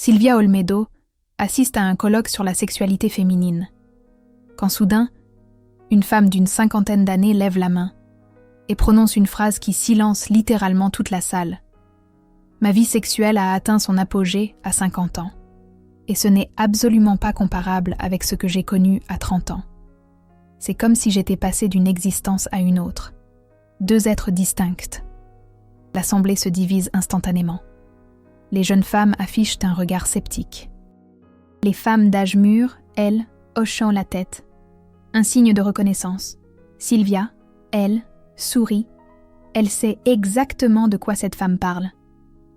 Silvia Olmedo assiste à un colloque sur la sexualité féminine. Quand soudain, une femme d'une 50aine d'années lève la main et prononce une phrase qui silence littéralement toute la salle. Ma vie sexuelle a atteint son apogée à 50 ans. Et ce n'est absolument pas comparable avec ce que j'ai connu à 30 ans. C'est comme si j'étais passée d'une existence à une autre. Deux êtres distincts. L'assemblée se divise instantanément. Les jeunes femmes affichent un regard sceptique. Les femmes d'âge mûr, elles, hochant la tête. Un signe de reconnaissance. Silvia, elle, sourit. Elle sait exactement de quoi cette femme parle.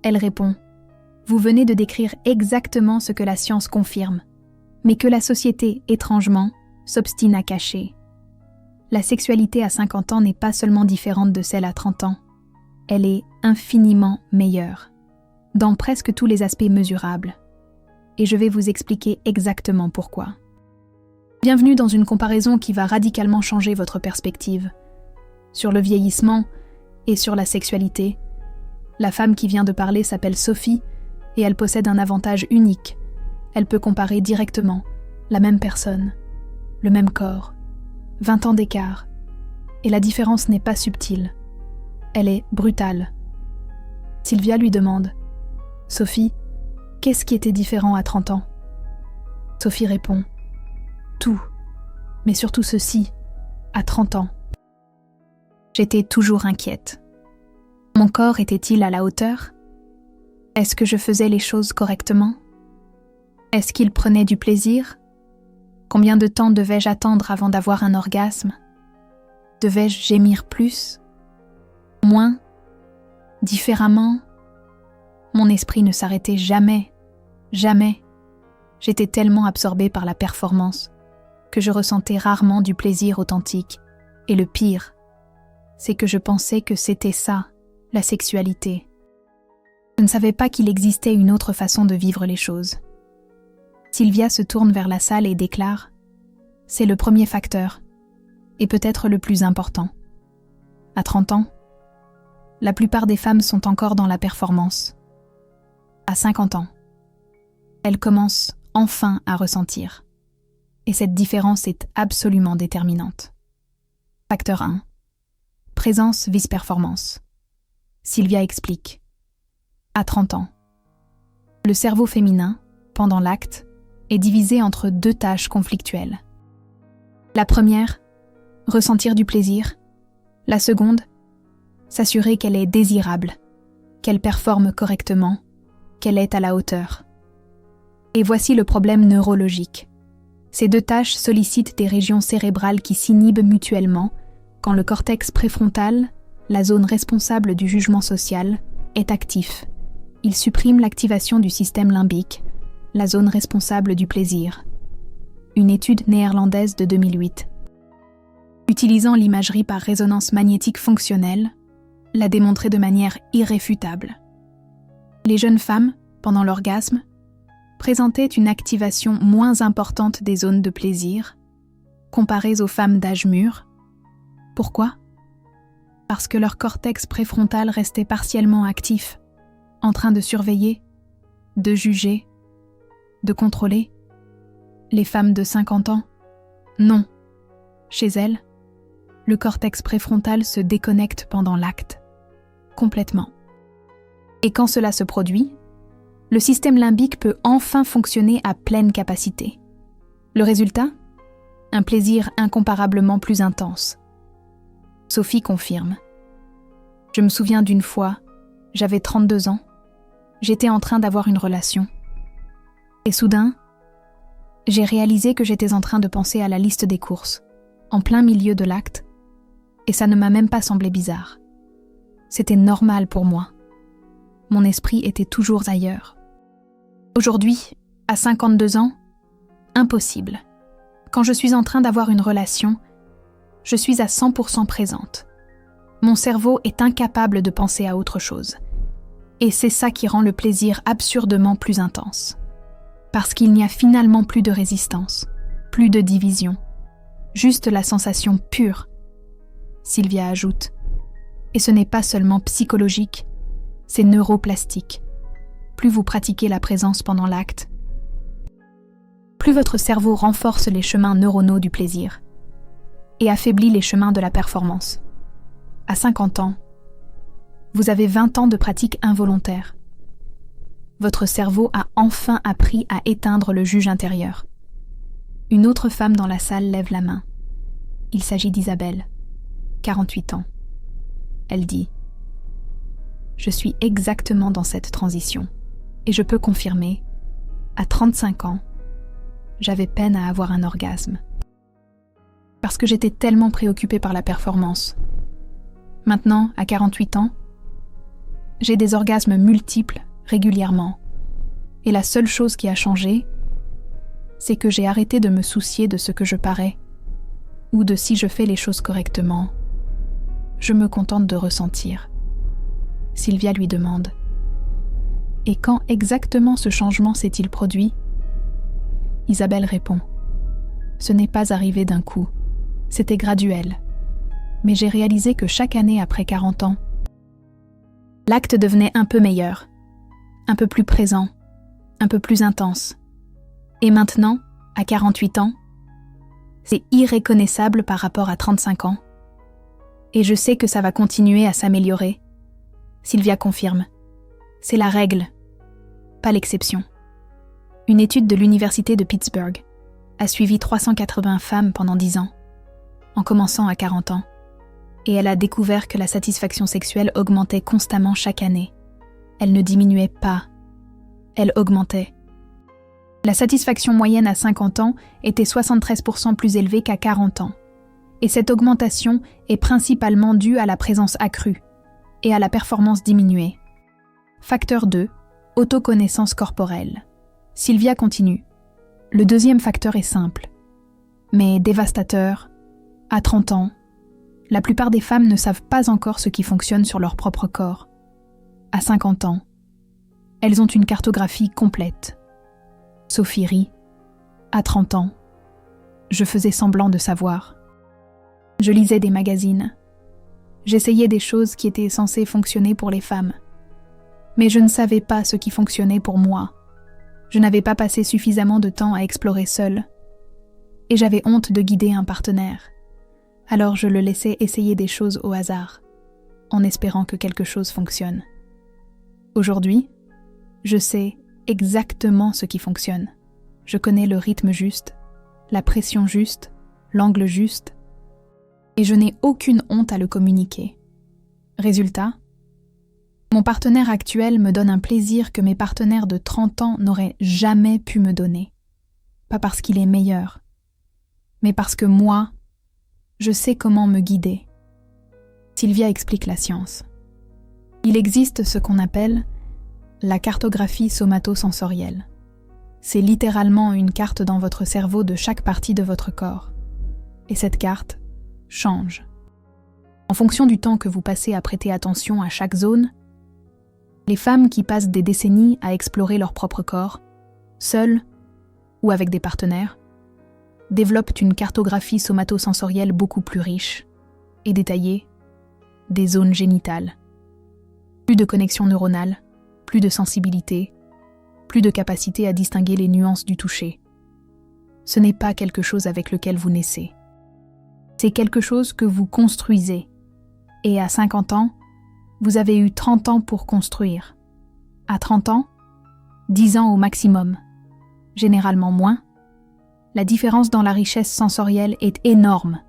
Elle répond « Vous venez de décrire exactement ce que la science confirme, mais que la société, étrangement, s'obstine à cacher. La sexualité à 50 ans n'est pas seulement différente de celle à 30 ans, elle est infiniment meilleure, dans presque tous les aspects mesurables. Et je vais vous expliquer exactement pourquoi. Bienvenue dans une comparaison qui va radicalement changer votre perspective. Sur le vieillissement et sur la sexualité, la femme qui vient de parler s'appelle Sophie et elle possède un avantage unique. Elle peut comparer directement la même personne, le même corps, 20 ans d'écart. Et la différence n'est pas subtile. Elle est brutale. Silvia lui demande « Sophie, qu'est-ce qui était différent à 30 ans ?» Sophie répond « Tout, mais surtout ceci, à 30 ans. J'étais toujours inquiète. Mon corps était-il à la hauteur ? Est-ce que je faisais les choses correctement ? Est-ce qu'il prenait du plaisir ? Combien de temps devais-je attendre avant d'avoir un orgasme ? Devais-je gémir plus ? Moins ? Différemment ? Mon esprit ne s'arrêtait jamais, jamais. J'étais tellement absorbée par la performance que je ressentais rarement du plaisir authentique. Et le pire, c'est que je pensais que c'était ça, la sexualité. Je ne savais pas qu'il existait une autre façon de vivre les choses. Silvia se tourne vers la salle et déclare « C'est le premier facteur, et peut-être le plus important. À 30 ans, la plupart des femmes sont encore dans la performance. À 50 ans, elles commencent enfin à ressentir. Et cette différence est absolument déterminante. Facteur 1. Présence vice-performance. Silvia explique. À 30 ans, le cerveau féminin, pendant l'acte, est divisé entre deux tâches conflictuelles. La première, ressentir du plaisir. La seconde, s'assurer qu'elle est désirable, qu'elle performe correctement, qu'elle est à la hauteur. Et voici le problème neurologique. Ces deux tâches sollicitent des régions cérébrales qui s'inhibent mutuellement quand le cortex préfrontal, la zone responsable du jugement social, est actif. Il supprime l'activation du système limbique, la zone responsable du plaisir. Une étude néerlandaise de 2008. Utilisant l'imagerie par résonance magnétique fonctionnelle, l'a démontré de manière irréfutable. Les jeunes femmes, pendant l'orgasme, présentaient une activation moins importante des zones de plaisir, comparées aux femmes d'âge mûr. Pourquoi ? Parce que leur cortex préfrontal restait partiellement actif, en train de surveiller, de juger, de contrôler. Les femmes de 50 ans, non. Chez elles, le cortex préfrontal se déconnecte pendant l'acte, complètement. Et quand cela se produit, le système limbique peut enfin fonctionner à pleine capacité. Le résultat ? Un plaisir incomparablement plus intense. Sophie confirme. Je me souviens d'une fois, j'avais 32 ans, j'étais en train d'avoir une relation. Et soudain, j'ai réalisé que j'étais en train de penser à la liste des courses, en plein milieu de l'acte, et ça ne m'a même pas semblé bizarre. C'était normal pour moi. Mon esprit était toujours ailleurs. Aujourd'hui, à 52 ans, impossible. Quand je suis en train d'avoir une relation, je suis à 100% présente. Mon cerveau est incapable de penser à autre chose. Et c'est ça qui rend le plaisir absurdement plus intense. Parce qu'il n'y a finalement plus de résistance, plus de division. Juste la sensation pure. Silvia ajoute. Et ce n'est pas seulement psychologique, c'est neuroplastique. plus vous pratiquez la présence pendant l'acte, plus votre cerveau renforce les chemins neuronaux du plaisir et affaiblit les chemins de la performance. À 50 ans, vous avez 20 ans de pratique involontaire. Votre cerveau a enfin appris à éteindre le juge intérieur. Une autre femme dans la salle lève la main. Il s'agit d'Isabelle, 48 ans. Elle dit « Je suis exactement dans cette transition et je peux confirmer, à 35 ans, j'avais peine à avoir un orgasme. Parce que j'étais tellement préoccupée par la performance. Maintenant, à 48 ans, j'ai des orgasmes multiples régulièrement. Et la seule chose qui a changé, c'est que j'ai arrêté de me soucier de ce que je parais ou de si je fais les choses correctement. Je me contente de ressentir. » Sylvia lui demande « Et quand exactement ce changement s'est-il produit ?» Isabelle répond « Ce n'est pas arrivé d'un coup, c'était graduel. Mais j'ai réalisé que chaque année après 40 ans, l'acte devenait un peu meilleur, un peu plus présent, un peu plus intense. Et maintenant, à 48 ans, c'est irréconnaissable par rapport à 35 ans. Et je sais que ça va continuer à s'améliorer. » Sylvia confirme. C'est la règle, pas l'exception. Une étude de l'université de Pittsburgh a suivi 380 femmes pendant 10 ans, en commençant à 40 ans, et elle a découvert que la satisfaction sexuelle augmentait constamment chaque année. Elle ne diminuait pas, elle augmentait. La satisfaction moyenne à 50 ans était 73% plus élevée qu'à 40 ans, et cette augmentation est principalement due à la présence accrue et à la performance diminuée. Facteur 2, autoconnaissance corporelle. Sylvia continue. Le deuxième facteur est simple, mais dévastateur. À 30 ans, la plupart des femmes ne savent pas encore ce qui fonctionne sur leur propre corps. À 50 ans, elles ont une cartographie complète. Sophie rit. À 30 ans, je faisais semblant de savoir. Je lisais des magazines. J'essayais des choses qui étaient censées fonctionner pour les femmes. Mais je ne savais pas ce qui fonctionnait pour moi. Je n'avais pas passé suffisamment de temps à explorer seule. Et j'avais honte de guider un partenaire. Alors je le laissais essayer des choses au hasard, en espérant que quelque chose fonctionne. Aujourd'hui, je sais exactement ce qui fonctionne. Je connais le rythme juste, la pression juste, l'angle juste, et je n'ai aucune honte à le communiquer. Résultat, mon partenaire actuel me donne un plaisir que mes partenaires de 30 ans n'auraient jamais pu me donner. Pas parce qu'il est meilleur, mais parce que moi, je sais comment me guider. Sylvia explique la science. Il existe ce qu'on appelle la cartographie somatosensorielle. C'est littéralement une carte dans votre cerveau de chaque partie de votre corps. Et cette carte change. En fonction du temps que vous passez à prêter attention à chaque zone, les femmes qui passent des décennies à explorer leur propre corps, seules ou avec des partenaires, développent une cartographie somatosensorielle beaucoup plus riche et détaillée des zones génitales. Plus de connexion neuronale, plus de sensibilité, plus de capacité à distinguer les nuances du toucher. Ce n'est pas quelque chose avec lequel vous naissez. C'est quelque chose que vous construisez. Et à 50 ans, vous avez eu 30 ans pour construire. À 30 ans, 10 ans au maximum. Généralement moins. La différence dans la richesse sensorielle est énorme.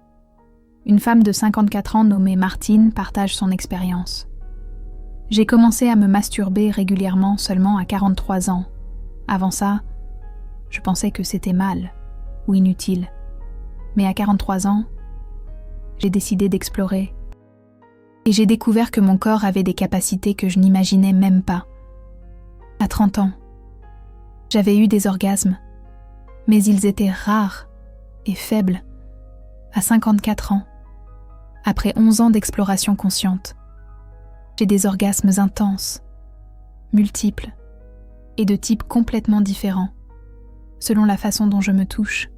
Une femme de 54 ans nommée Martine partage son expérience. J'ai commencé à me masturber régulièrement seulement à 43 ans. Avant ça, je pensais que c'était mal ou inutile. Mais à 43 ans, j'ai décidé d'explorer. Et j'ai découvert que mon corps avait des capacités que je n'imaginais même pas. À 30 ans, j'avais eu des orgasmes, mais ils étaient rares et faibles. À 54 ans, après 11 ans d'exploration consciente, j'ai des orgasmes intenses, multiples, et de types complètement différents, selon la façon dont je me touche.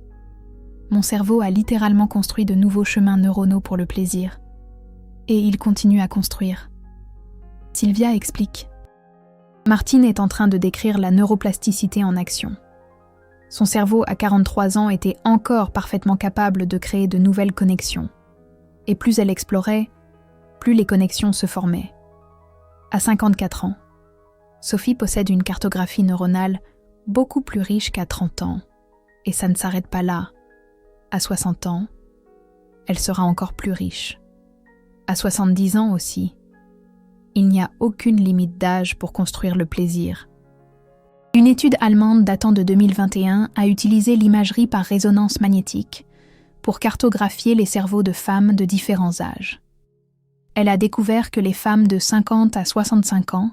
Mon cerveau a littéralement construit de nouveaux chemins neuronaux pour le plaisir. Et il continue à construire. Sylvia explique. Martine est en train de décrire la neuroplasticité en action. Son cerveau à 43 ans était encore parfaitement capable de créer de nouvelles connexions. Et plus elle explorait, plus les connexions se formaient. À 54 ans, Sophie possède une cartographie neuronale beaucoup plus riche qu'à 30 ans. Et ça ne s'arrête pas là. À 60 ans, elle sera encore plus riche. À 70 ans aussi. Il n'y a aucune limite d'âge pour construire le plaisir. Une étude allemande datant de 2021 a utilisé l'imagerie par résonance magnétique pour cartographier les cerveaux de femmes de différents âges. Elle a découvert que les femmes de 50 à 65 ans,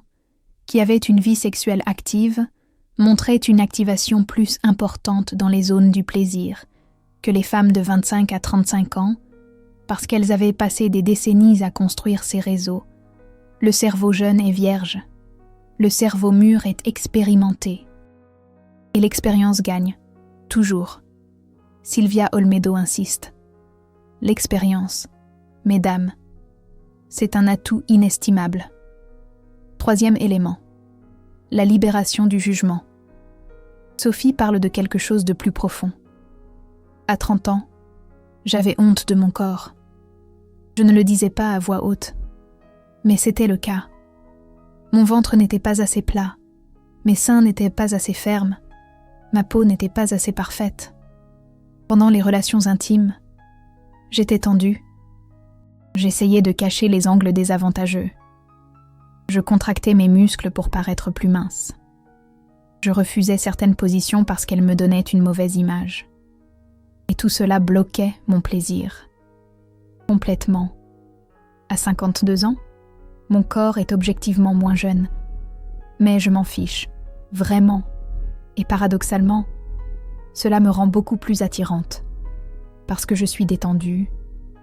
qui avaient une vie sexuelle active, montraient une activation plus importante dans les zones du plaisir que les femmes de 25 à 35 ans, parce qu'elles avaient passé des décennies à construire ces réseaux. Le cerveau jeune est vierge. Le cerveau mûr est expérimenté. Et l'expérience gagne, toujours. Silvia Olmedo insiste. L'expérience, mesdames, c'est un atout inestimable. Troisième élément, la libération du jugement. Sophie parle de quelque chose de plus profond. À 30 ans, j'avais honte de mon corps. Je ne le disais pas à voix haute, mais c'était le cas. Mon ventre n'était pas assez plat, mes seins n'étaient pas assez fermes, ma peau n'était pas assez parfaite. Pendant les relations intimes, j'étais tendue. J'essayais de cacher les angles désavantageux. Je contractais mes muscles pour paraître plus mince. Je refusais certaines positions parce qu'elles me donnaient une mauvaise image. Et tout cela bloquait mon plaisir. Complètement. À 52 ans, mon corps est objectivement moins jeune. Mais je m'en fiche, vraiment. Et paradoxalement, cela me rend beaucoup plus attirante. Parce que je suis détendue,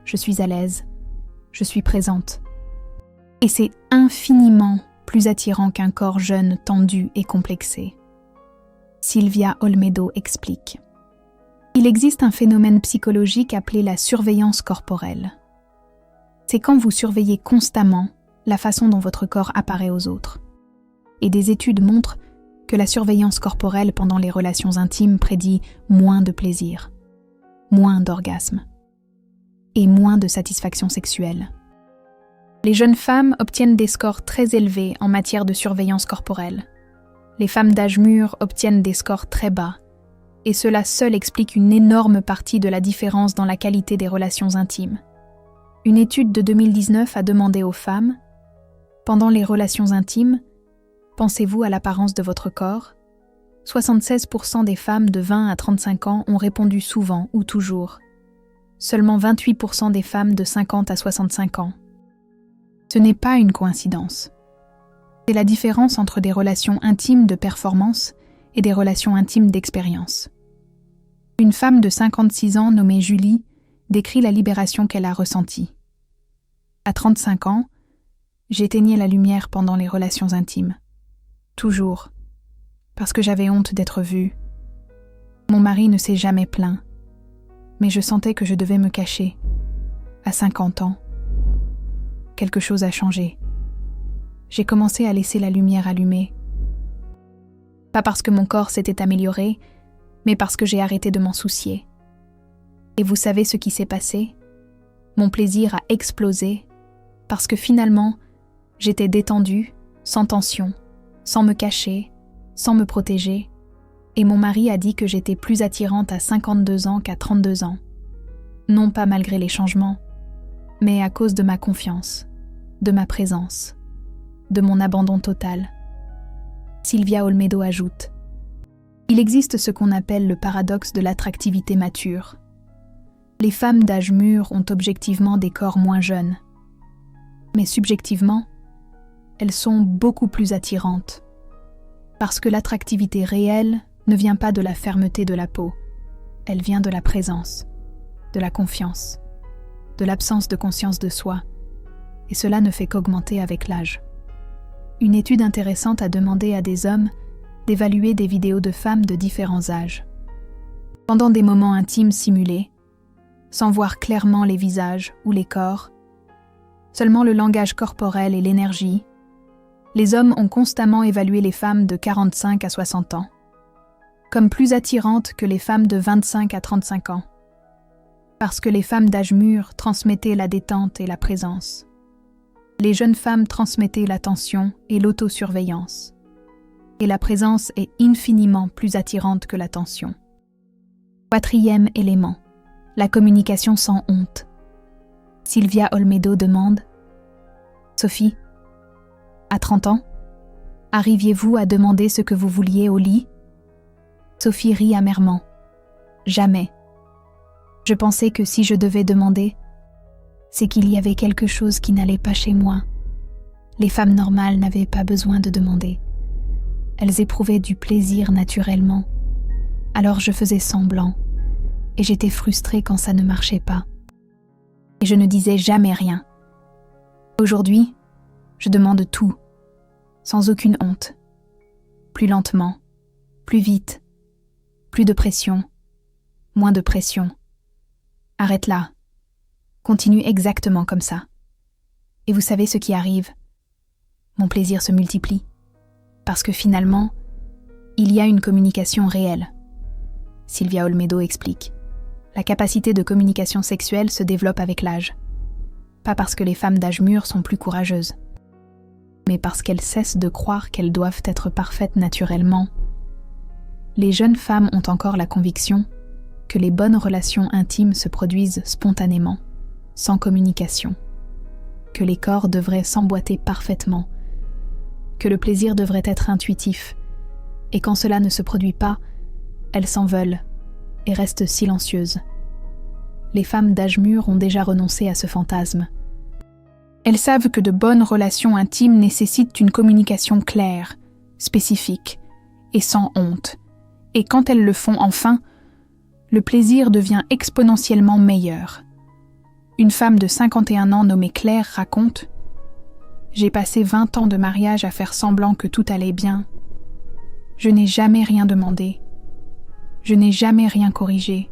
je suis à l'aise, je suis présente. Et c'est infiniment plus attirant qu'un corps jeune, tendu et complexé. Silvia Olmedo explique. Il existe un phénomène psychologique appelé la surveillance corporelle. C'est quand vous surveillez constamment la façon dont votre corps apparaît aux autres. Et des études montrent que la surveillance corporelle pendant les relations intimes prédit moins de plaisir, moins d'orgasme et moins de satisfaction sexuelle. Les jeunes femmes obtiennent des scores très élevés en matière de surveillance corporelle. Les femmes d'âge mûr obtiennent des scores très bas, et cela seul explique une énorme partie de la différence dans la qualité des relations intimes. Une étude de 2019 a demandé aux femmes « Pendant les relations intimes, pensez-vous à l'apparence de votre corps ?» 76% des femmes de 20 à 35 ans ont répondu souvent ou toujours. Seulement 28% des femmes de 50 à 65 ans. Ce n'est pas une coïncidence. C'est la différence entre des relations intimes de performance et des relations intimes d'expérience. Une femme de 56 ans nommée Julie décrit la libération qu'elle a ressentie. À 35 ans, j'éteignais la lumière pendant les relations intimes. Toujours. Parce que j'avais honte d'être vue. Mon mari ne s'est jamais plaint. Mais je sentais que je devais me cacher. À 50 ans, quelque chose a changé. J'ai commencé à laisser la lumière allumée. Pas parce que mon corps s'était amélioré, mais parce que j'ai arrêté de m'en soucier. Et vous savez ce qui s'est passé ? Mon plaisir a explosé parce que finalement, j'étais détendue, sans tension, sans me cacher, sans me protéger, et mon mari a dit que j'étais plus attirante à 52 ans qu'à 32 ans. Non pas malgré les changements, mais à cause de ma confiance, de ma présence, de mon abandon total. Silvia Olmedo ajoute « Il existe ce qu'on appelle le paradoxe de l'attractivité mature. Les femmes d'âge mûr ont objectivement des corps moins jeunes. Mais subjectivement, elles sont beaucoup plus attirantes. Parce que l'attractivité réelle ne vient pas de la fermeté de la peau, elle vient de la présence, de la confiance, de l'absence de conscience de soi, et cela ne fait qu'augmenter avec l'âge. » Une étude intéressante a demandé à des hommes d'évaluer des vidéos de femmes de différents âges. Pendant des moments intimes simulés, sans voir clairement les visages ou les corps, seulement le langage corporel et l'énergie, les hommes ont constamment évalué les femmes de 45 à 60 ans comme plus attirantes que les femmes de 25 à 35 ans, parce que les femmes d'âge mûr transmettaient la détente et la présence. Les jeunes femmes transmettaient l'attention et l'autosurveillance, et la présence est infiniment plus attirante que l'attention. 4e élément, la communication sans honte. Silvia Olmedo demande « Sophie, à 30 ans, arriviez-vous à demander ce que vous vouliez au lit ?» Sophie rit amèrement. « Jamais. Je pensais que si je devais demander, c'est qu'il y avait quelque chose qui n'allait pas chez moi. Les femmes normales n'avaient pas besoin de demander. Elles éprouvaient du plaisir naturellement. Alors je faisais semblant, et j'étais frustrée quand ça ne marchait pas. Et je ne disais jamais rien. Aujourd'hui, je demande tout, sans aucune honte. Plus lentement, plus vite, plus de pression, moins de pression. Arrête là. Continue exactement comme ça. Et vous savez ce qui arrive? Mon plaisir se multiplie. Parce que finalement, il y a une communication réelle. Silvia Olmedo explique. La capacité de communication sexuelle se développe avec l'âge. Pas parce que les femmes d'âge mûr sont plus courageuses, mais parce qu'elles cessent de croire qu'elles doivent être parfaites naturellement. Les jeunes femmes ont encore la conviction que les bonnes relations intimes se produisent spontanément, sans communication, que les corps devraient s'emboîter parfaitement, que le plaisir devrait être intuitif, et quand cela ne se produit pas, elles s'en veulent et restent silencieuses. Les femmes d'âge mûr ont déjà renoncé à ce fantasme. Elles savent que de bonnes relations intimes nécessitent une communication claire, spécifique et sans honte, et quand elles le font enfin, le plaisir devient exponentiellement meilleur. Une femme de 51 ans nommée Claire raconte « J'ai passé 20 ans de mariage à faire semblant que tout allait bien. Je n'ai jamais rien demandé. Je n'ai jamais rien corrigé.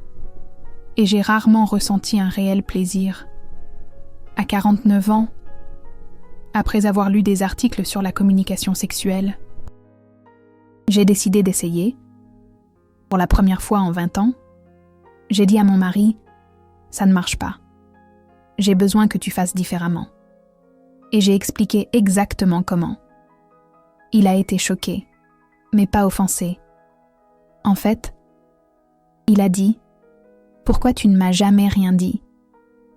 Et j'ai rarement ressenti un réel plaisir. À 49 ans, après avoir lu des articles sur la communication sexuelle, j'ai décidé d'essayer. Pour la première fois en 20 ans, j'ai dit à mon mari « Ça ne marche pas. J'ai besoin que tu fasses différemment. » Et j'ai expliqué exactement comment. Il a été choqué, mais pas offensé. En fait, il a dit « Pourquoi tu ne m'as jamais rien dit?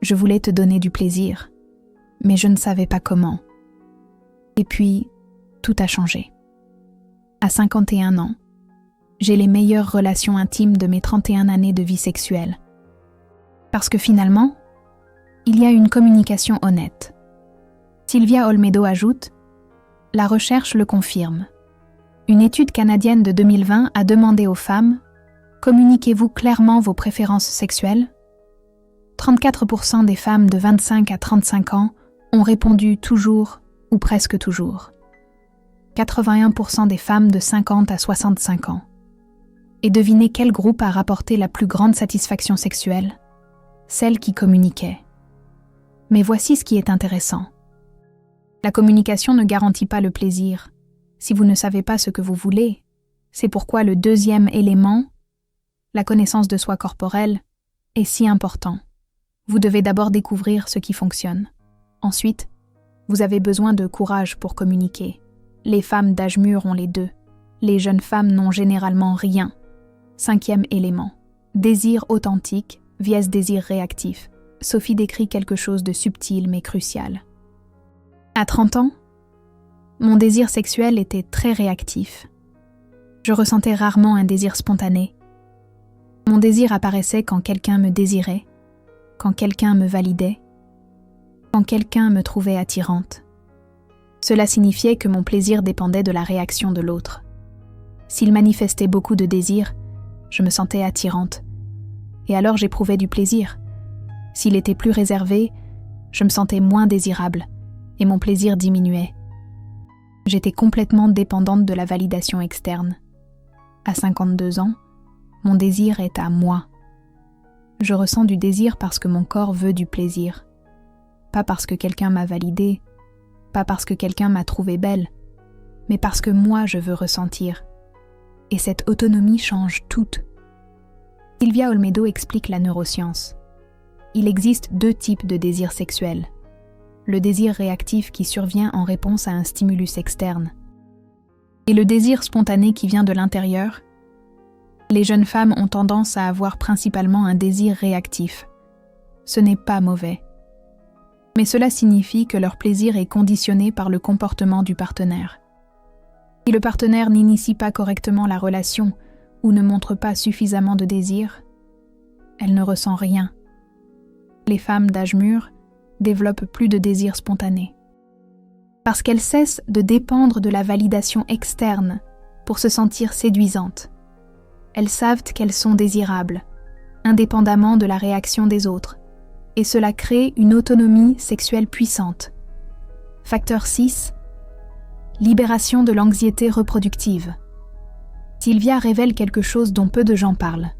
Je voulais te donner du plaisir, mais je ne savais pas comment. » Et puis, tout a changé. À 51 ans, j'ai les meilleures relations intimes de mes 31 années de vie sexuelle. Parce que finalement, il y a une communication honnête. Silvia Olmedo ajoute « La recherche le confirme. Une étude canadienne de 2020 a demandé aux femmes « Communiquez-vous clairement vos préférences sexuelles ?» 34% des femmes de 25 à 35 ans ont répondu toujours ou presque toujours. 81% des femmes de 50 à 65 ans. Et devinez quel groupe a rapporté la plus grande satisfaction sexuelle? Celle qui communiquait. Mais voici ce qui est intéressant. La communication ne garantit pas le plaisir. Si vous ne savez pas ce que vous voulez, c'est pourquoi le 2e élément, la connaissance de soi corporelle, est si important. Vous devez d'abord découvrir ce qui fonctionne. Ensuite, vous avez besoin de courage pour communiquer. Les femmes d'âge mûr ont les deux. Les jeunes femmes n'ont généralement rien. 5e élément. Désir authentique, vs désir réactif. Sophie décrit quelque chose de subtil mais crucial. À 30 ans, mon désir sexuel était très réactif. Je ressentais rarement un désir spontané. Mon désir apparaissait quand quelqu'un me désirait, quand quelqu'un me validait, quand quelqu'un me trouvait attirante. Cela signifiait que mon plaisir dépendait de la réaction de l'autre. S'il manifestait beaucoup de désir, je me sentais attirante. Et alors j'éprouvais du plaisir. S'il était plus réservé, je me sentais moins désirable, et mon plaisir diminuait. J'étais complètement dépendante de la validation externe. À 52 ans, mon désir est à moi. Je ressens du désir parce que mon corps veut du plaisir. Pas parce que quelqu'un m'a validée, pas parce que quelqu'un m'a trouvée belle, mais parce que moi je veux ressentir. Et cette autonomie change tout. Silvia Olmedo explique la neuroscience. Il existe 2 types de désirs sexuels. Le désir réactif qui survient en réponse à un stimulus externe. Et le désir spontané qui vient de l'intérieur. Les jeunes femmes ont tendance à avoir principalement un désir réactif. Ce n'est pas mauvais. Mais cela signifie que leur plaisir est conditionné par le comportement du partenaire. Si le partenaire n'initie pas correctement la relation ou ne montre pas suffisamment de désir, elle ne ressent rien. Les femmes d'âge mûr développent plus de désir spontané. Parce qu'elles cessent de dépendre de la validation externe pour se sentir séduisantes. Elles savent qu'elles sont désirables, indépendamment de la réaction des autres, et cela crée une autonomie sexuelle puissante. Facteur 6. Libération de l'anxiété reproductive. Silvia révèle quelque chose dont peu de gens parlent.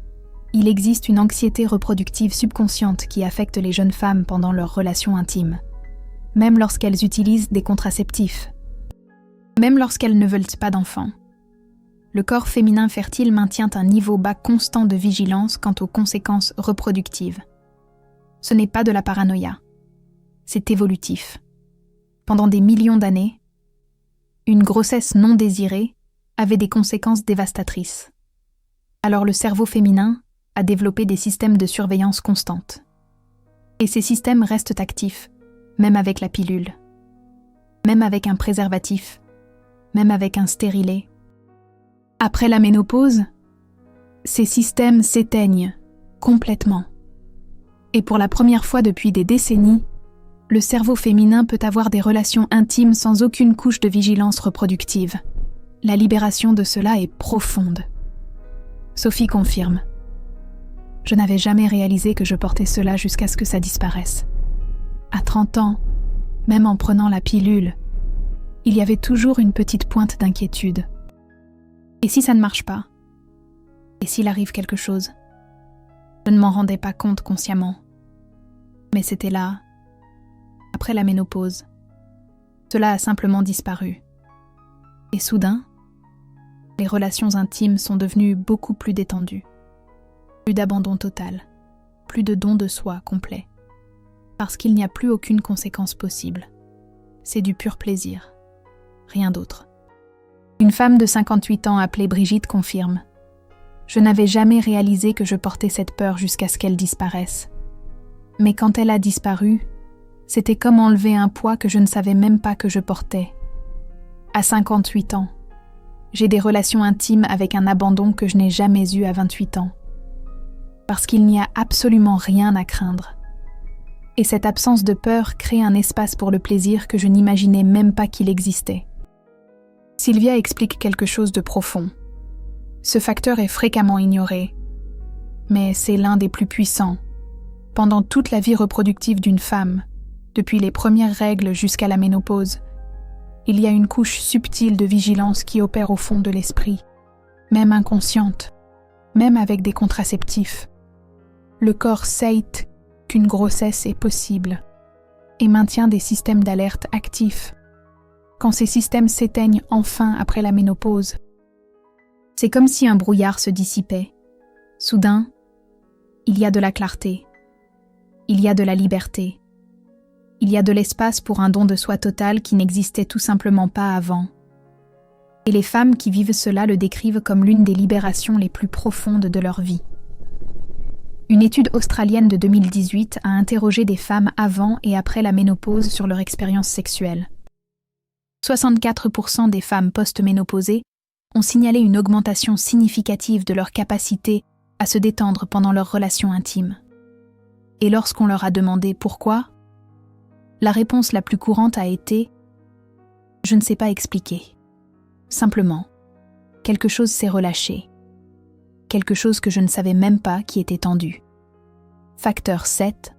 Il existe une anxiété reproductive subconsciente qui affecte les jeunes femmes pendant leurs relations intimes, même lorsqu'elles utilisent des contraceptifs, même lorsqu'elles ne veulent pas d'enfants. Le corps féminin fertile maintient un niveau bas constant de vigilance quant aux conséquences reproductives. Ce n'est pas de la paranoïa, c'est évolutif. Pendant des millions d'années, une grossesse non désirée avait des conséquences dévastatrices. Alors le cerveau féminin a développé des systèmes de surveillance constante. Et ces systèmes restent actifs, même avec la pilule, même avec un préservatif, même avec un stérilet. Après la ménopause, ces systèmes s'éteignent complètement. Et pour la première fois depuis des décennies, le cerveau féminin peut avoir des relations intimes sans aucune couche de vigilance reproductive. La libération de cela est profonde. Sophie confirme. Je n'avais jamais réalisé que je portais cela jusqu'à ce que ça disparaisse. À 30 ans, même en prenant la pilule, il y avait toujours une petite pointe d'inquiétude. Et si ça ne marche pas? Et s'il arrive quelque chose? Je ne m'en rendais pas compte consciemment. Mais c'était là, après la ménopause. Cela a simplement disparu. Et soudain, les relations intimes sont devenues beaucoup plus détendues. Plus d'abandon total, plus de don de soi complet. Parce qu'il n'y a plus aucune conséquence possible. C'est du pur plaisir, rien d'autre. Une femme de 58 ans appelée Brigitte confirme. Je n'avais jamais réalisé que je portais cette peur jusqu'à ce qu'elle disparaisse. Mais quand elle a disparu, c'était comme enlever un poids que je ne savais même pas que je portais. À 58 ans, j'ai des relations intimes avec un abandon que je n'ai jamais eu à 28 ans. Parce qu'il n'y a absolument rien à craindre. Et cette absence de peur crée un espace pour le plaisir que je n'imaginais même pas qu'il existait. Silvia explique quelque chose de profond. Ce facteur est fréquemment ignoré, mais c'est l'un des plus puissants. Pendant toute la vie reproductive d'une femme, depuis les premières règles jusqu'à la ménopause, il y a une couche subtile de vigilance qui opère au fond de l'esprit, même inconsciente, même avec des contraceptifs. Le corps sait qu'une grossesse est possible et maintient des systèmes d'alerte actifs. Quand ces systèmes s'éteignent enfin après la ménopause, c'est comme si un brouillard se dissipait. Soudain, il y a de la clarté, il y a de la liberté, il y a de l'espace pour un don de soi total qui n'existait tout simplement pas avant. Et les femmes qui vivent cela le décrivent comme l'une des libérations les plus profondes de leur vie. Une étude australienne de 2018 a interrogé des femmes avant et après la ménopause sur leur expérience sexuelle. 64% des femmes post-ménopausées ont signalé une augmentation significative de leur capacité à se détendre pendant leurs relations intimes. Et lorsqu'on leur a demandé pourquoi, la réponse la plus courante a été « Je ne sais pas expliquer. Simplement, quelque chose s'est relâché. Quelque chose que je ne savais même pas qui était tendu. » Facteur 7,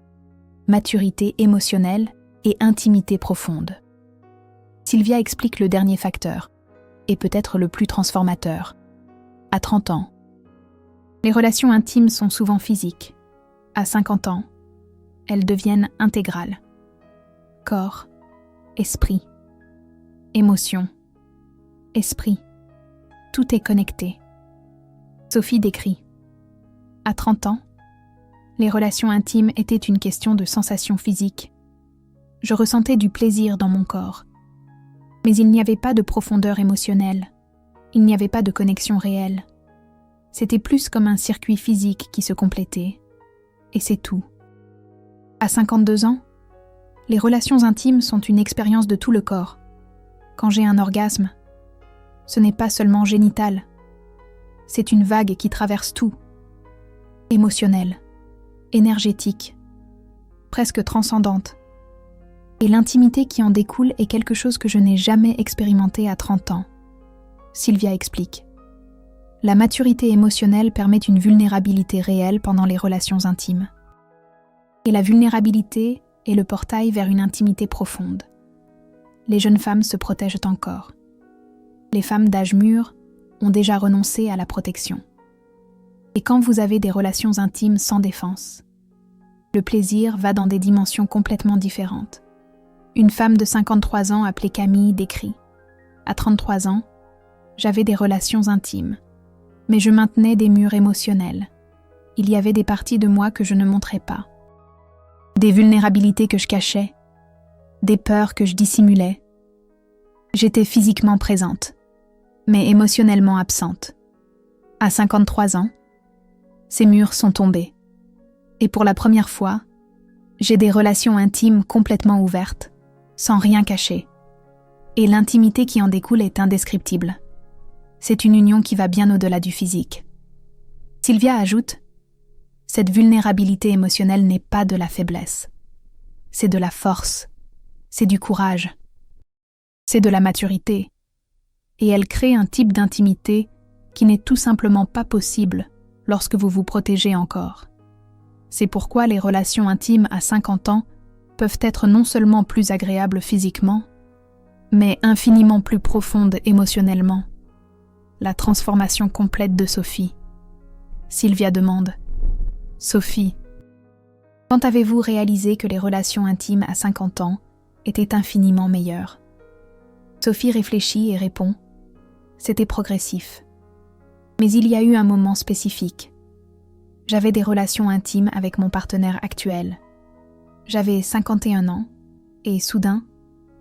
maturité émotionnelle et intimité profonde. Silvia explique le dernier facteur, et peut-être le plus transformateur. À 30 ans, les relations intimes sont souvent physiques. À 50 ans, elles deviennent intégrales. Corps, esprit, émotions, esprit. Tout est connecté. Sophie décrit. À 30 ans, les relations intimes étaient une question de sensations physiques. Je ressentais du plaisir dans mon corps. Mais il n'y avait pas de profondeur émotionnelle. Il n'y avait pas de connexion réelle. C'était plus comme un circuit physique qui se complétait. Et c'est tout. À 52 ans, les relations intimes sont une expérience de tout le corps. Quand j'ai un orgasme, ce n'est pas seulement génital. C'est une vague qui traverse tout. Émotionnelle, énergétique, presque transcendante. Et l'intimité qui en découle est quelque chose que je n'ai jamais expérimenté à 30 ans. Sylvia explique. La maturité émotionnelle permet une vulnérabilité réelle pendant les relations intimes. Et la vulnérabilité est le portail vers une intimité profonde. Les jeunes femmes se protègent encore. Les femmes d'âge mûr ont déjà renoncé à la protection. Et quand vous avez des relations intimes sans défense, le plaisir va dans des dimensions complètement différentes. Une femme de 53 ans appelée Camille décrit. À 33 ans, j'avais des relations intimes, mais je maintenais des murs émotionnels. Il y avait des parties de moi que je ne montrais pas. Des vulnérabilités que je cachais, des peurs que je dissimulais. J'étais physiquement présente, mais émotionnellement absente. À 53 ans, ces murs sont tombés. Et pour la première fois, j'ai des relations intimes complètement ouvertes, sans rien cacher. Et l'intimité qui en découle est indescriptible. C'est une union qui va bien au-delà du physique. Sylvia ajoute, « Cette vulnérabilité émotionnelle n'est pas de la faiblesse. C'est de la force. C'est du courage. C'est de la maturité. Et elle crée un type d'intimité qui n'est tout simplement pas possible lorsque vous vous protégez encore. C'est pourquoi les relations intimes à 50 ans peuvent être non seulement plus agréables physiquement, mais infiniment plus profondes émotionnellement. La transformation complète de Sophie. Sylvia demande, « Sophie, quand avez-vous réalisé que les relations intimes à 50 ans étaient infiniment meilleures ?» Sophie réfléchit et répond, « C'était progressif. Mais il y a eu un moment spécifique. J'avais des relations intimes avec mon partenaire actuel. J'avais 51 ans et soudain,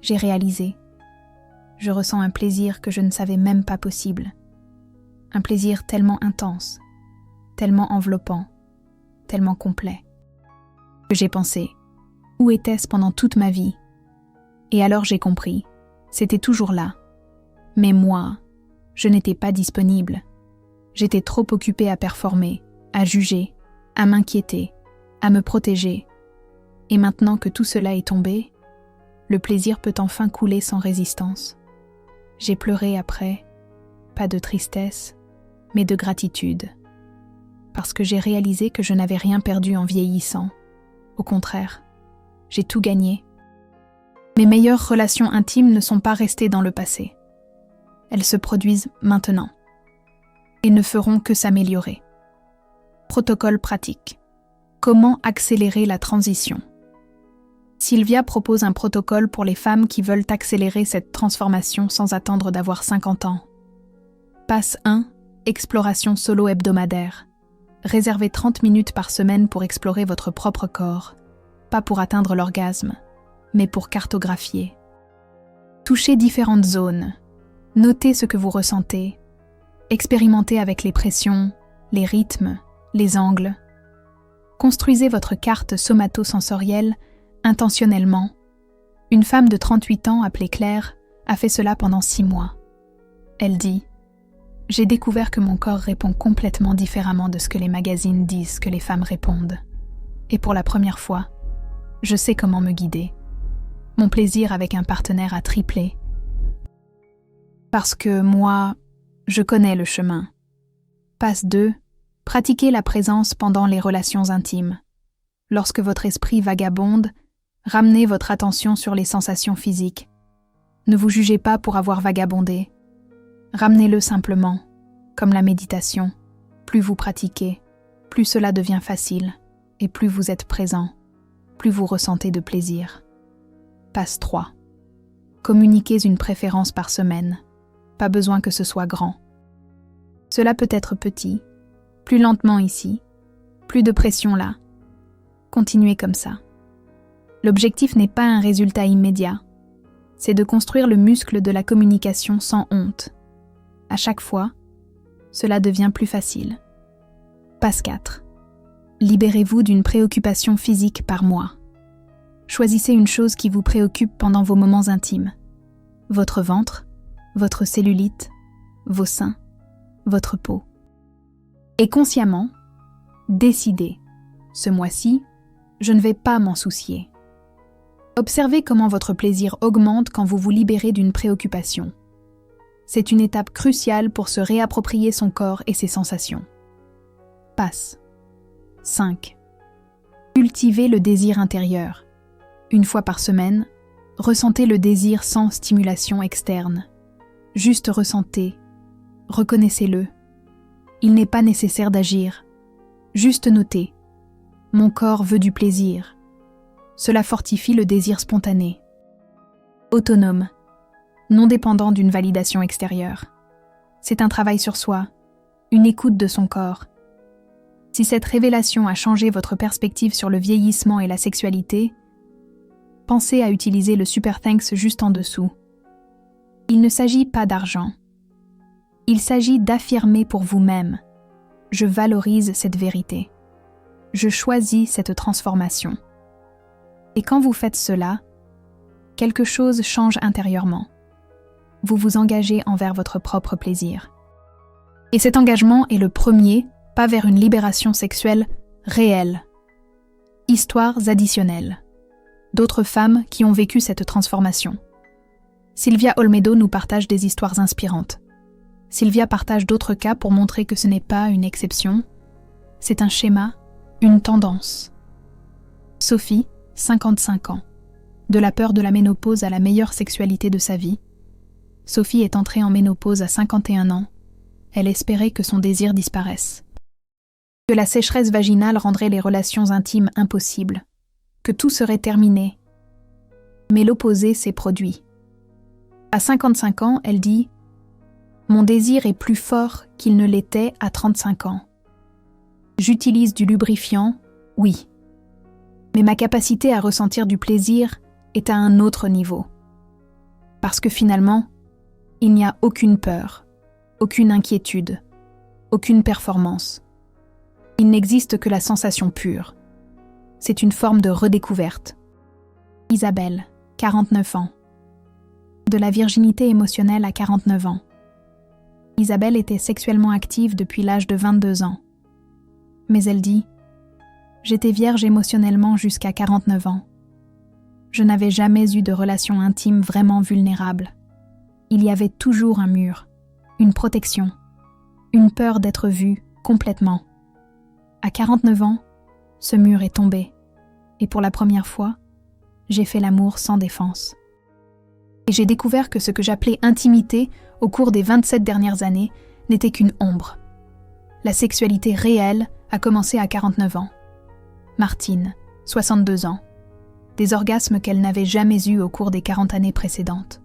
j'ai réalisé. Je ressens un plaisir que je ne savais même pas possible. Un plaisir tellement intense, tellement enveloppant, tellement complet. Que j'ai pensé, où était-ce pendant toute ma vie ? Et alors j'ai compris, c'était toujours là. Mais moi, je n'étais pas disponible. J'étais trop occupée à performer, à juger, à m'inquiéter, à me protéger. Et maintenant que tout cela est tombé, le plaisir peut enfin couler sans résistance. J'ai pleuré après, pas de tristesse, mais de gratitude. Parce que j'ai réalisé que je n'avais rien perdu en vieillissant. Au contraire, j'ai tout gagné. Mes meilleures relations intimes ne sont pas restées dans le passé. Elles se produisent maintenant et ne feront que s'améliorer. Protocole pratique. Comment accélérer la transition ? Sylvia propose un protocole pour les femmes qui veulent accélérer cette transformation sans attendre d'avoir 50 ans. Passe 1. Exploration solo hebdomadaire. Réservez 30 minutes par semaine pour explorer votre propre corps, pas pour atteindre l'orgasme, mais pour cartographier. Touchez différentes zones, notez ce que vous ressentez, expérimentez avec les pressions, les rythmes, les angles. Construisez votre carte somatosensorielle intentionnellement. Une femme de 38 ans appelée Claire a fait cela pendant 6 mois. Elle dit « J'ai découvert que mon corps répond complètement différemment de ce que les magazines disent que les femmes répondent. Et pour la première fois, je sais comment me guider. Mon plaisir avec un partenaire a triplé. Parce que moi, je connais le chemin. » Passe 2. Pratiquez la présence pendant les relations intimes. Lorsque votre esprit vagabonde, ramenez votre attention sur les sensations physiques. Ne vous jugez pas pour avoir vagabondé. Ramenez-le simplement, comme la méditation. Plus vous pratiquez, plus cela devient facile, et plus vous êtes présent, plus vous ressentez de plaisir. Passe 3. Communiquez une préférence par semaine. pas besoin que ce soit grand. Cela peut être petit, plus lentement ici, plus de pression là. Continuez comme ça. L'objectif n'est pas un résultat immédiat, c'est de construire le muscle de la communication sans honte. À chaque fois, cela devient plus facile. Passe 4. Libérez-vous d'une préoccupation physique par mois. Choisissez une chose qui vous préoccupe pendant vos moments intimes. Votre ventre, votre cellulite, vos seins, votre peau. Et consciemment, décidez, ce mois-ci, je ne vais pas m'en soucier. Observez comment votre plaisir augmente quand vous vous libérez d'une préoccupation. C'est une étape cruciale pour se réapproprier son corps et ses sensations. Passe 5. Cultivez le désir intérieur. Une fois par semaine, ressentez le désir sans stimulation externe. Juste ressentez, reconnaissez-le. Il n'est pas nécessaire d'agir. Juste notez. Mon corps veut du plaisir. Cela fortifie le désir spontané. Autonome, non dépendant d'une validation extérieure. C'est un travail sur soi, une écoute de son corps. Si cette révélation a changé votre perspective sur le vieillissement et la sexualité, pensez à utiliser le Super Thanks juste en dessous. Il ne s'agit pas d'argent. Il s'agit d'affirmer pour vous-même « Je valorise cette vérité. Je choisis cette transformation. » Et quand vous faites cela, quelque chose change intérieurement. Vous vous engagez envers votre propre plaisir. Et cet engagement est le premier pas vers une libération sexuelle réelle. Histoires additionnelles. D'autres femmes qui ont vécu cette transformation. Sylvia Olmedo nous partage des histoires inspirantes. Sylvia partage d'autres cas pour montrer que ce n'est pas une exception, c'est un schéma, une tendance. Sophie, 55 ans. De la peur de la ménopause à la meilleure sexualité de sa vie. Sophie est entrée en ménopause à 51 ans. Elle espérait que son désir disparaisse. Que la sécheresse vaginale rendrait les relations intimes impossibles. Que tout serait terminé. Mais l'opposé s'est produit. À 55 ans, elle dit « Mon désir est plus fort qu'il ne l'était à 35 ans. J'utilise du lubrifiant, oui. Mais ma capacité à ressentir du plaisir est à un autre niveau. Parce que finalement, il n'y a aucune peur, aucune inquiétude, aucune performance. Il n'existe que la sensation pure. C'est une forme de redécouverte. » Isabelle, 49 ans. De la virginité émotionnelle à 49 ans. Isabelle était sexuellement active depuis l'âge de 22 ans. Mais elle dit « J'étais vierge émotionnellement jusqu'à 49 ans. Je n'avais jamais eu de relation intime vraiment vulnérable. Il y avait toujours un mur, une protection, une peur d'être vue complètement. À 49 ans, ce mur est tombé. Et pour la première fois, j'ai fait l'amour sans défense. Et j'ai découvert que ce que j'appelais intimité au cours des 27 dernières années n'était qu'une ombre. La sexualité réelle a commencé à 49 ans. Martine, 62 ans. Des orgasmes qu'elle n'avait jamais eus au cours des 40 années précédentes.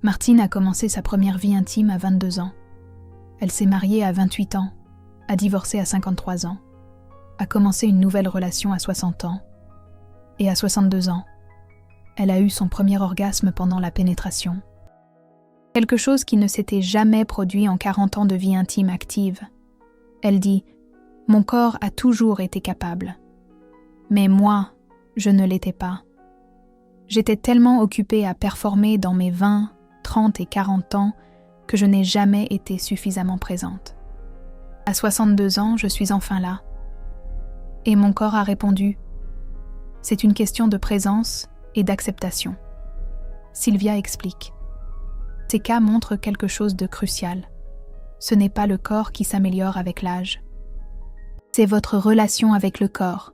Martine a commencé sa première vie intime à 22 ans. Elle s'est mariée à 28 ans, a divorcé à 53 ans, a commencé une nouvelle relation à 60 ans. Et à 62 ans, elle a eu son premier orgasme pendant la pénétration. Quelque chose qui ne s'était jamais produit en 40 ans de vie intime active. Elle dit « Mon corps a toujours été capable. Mais moi, je ne l'étais pas. J'étais tellement occupée à performer dans mes 20, 30 et 40 ans que je n'ai jamais été suffisamment présente. À 62 ans, je suis enfin là. Et mon corps a répondu « C'est une question de présence et d'acceptation. » Sylvia explique. Ces cas montrent quelque chose de crucial. Ce n'est pas le corps qui s'améliore avec l'âge. C'est votre relation avec le corps.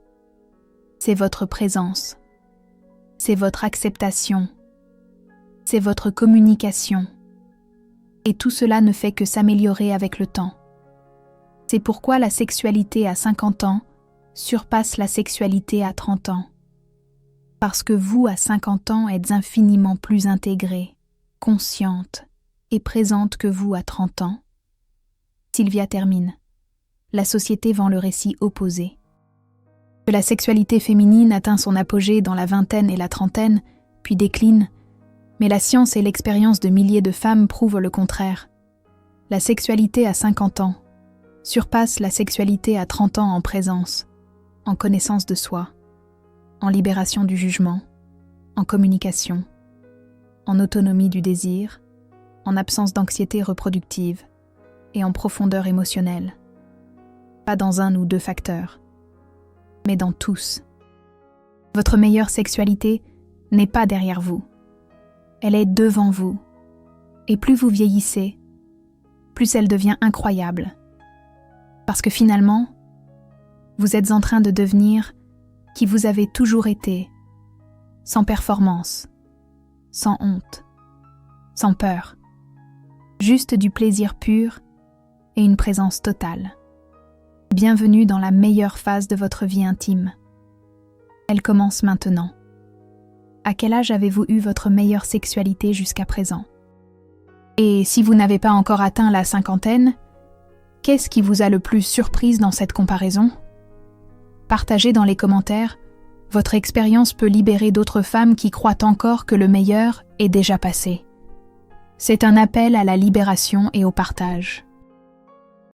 C'est votre présence. C'est votre acceptation. C'est votre communication. Et tout cela ne fait que s'améliorer avec le temps. C'est pourquoi la sexualité à 50 ans surpasse la sexualité à 30 ans. Parce que vous, à 50 ans, êtes infiniment plus intégrée, consciente et présente que vous à 30 ans. Sylvia termine. La société vend le récit opposé. Que la sexualité féminine atteint son apogée dans la vingtaine et la trentaine, puis décline, mais la science et l'expérience de milliers de femmes prouvent le contraire. La sexualité à 50 ans surpasse la sexualité à 30 ans en présence, en connaissance de soi, en libération du jugement, en communication, en autonomie du désir, en absence d'anxiété reproductive et en profondeur émotionnelle. Pas dans un ou deux facteurs, mais dans tous. Votre meilleure sexualité n'est pas derrière vous. Elle est devant vous. Et plus vous vieillissez, plus elle devient incroyable. Parce que finalement, vous êtes en train de devenir qui vous avez toujours été, sans performance, sans honte, sans peur, juste du plaisir pur et une présence totale. Bienvenue dans la meilleure phase de votre vie intime. Elle commence maintenant. À quel âge avez-vous eu votre meilleure sexualité jusqu'à présent? Et si vous n'avez pas encore atteint la cinquantaine, qu'est-ce qui vous a le plus surprise dans cette comparaison? Partagez dans les commentaires, votre expérience peut libérer d'autres femmes qui croient encore que le meilleur est déjà passé. C'est un appel à la libération et au partage.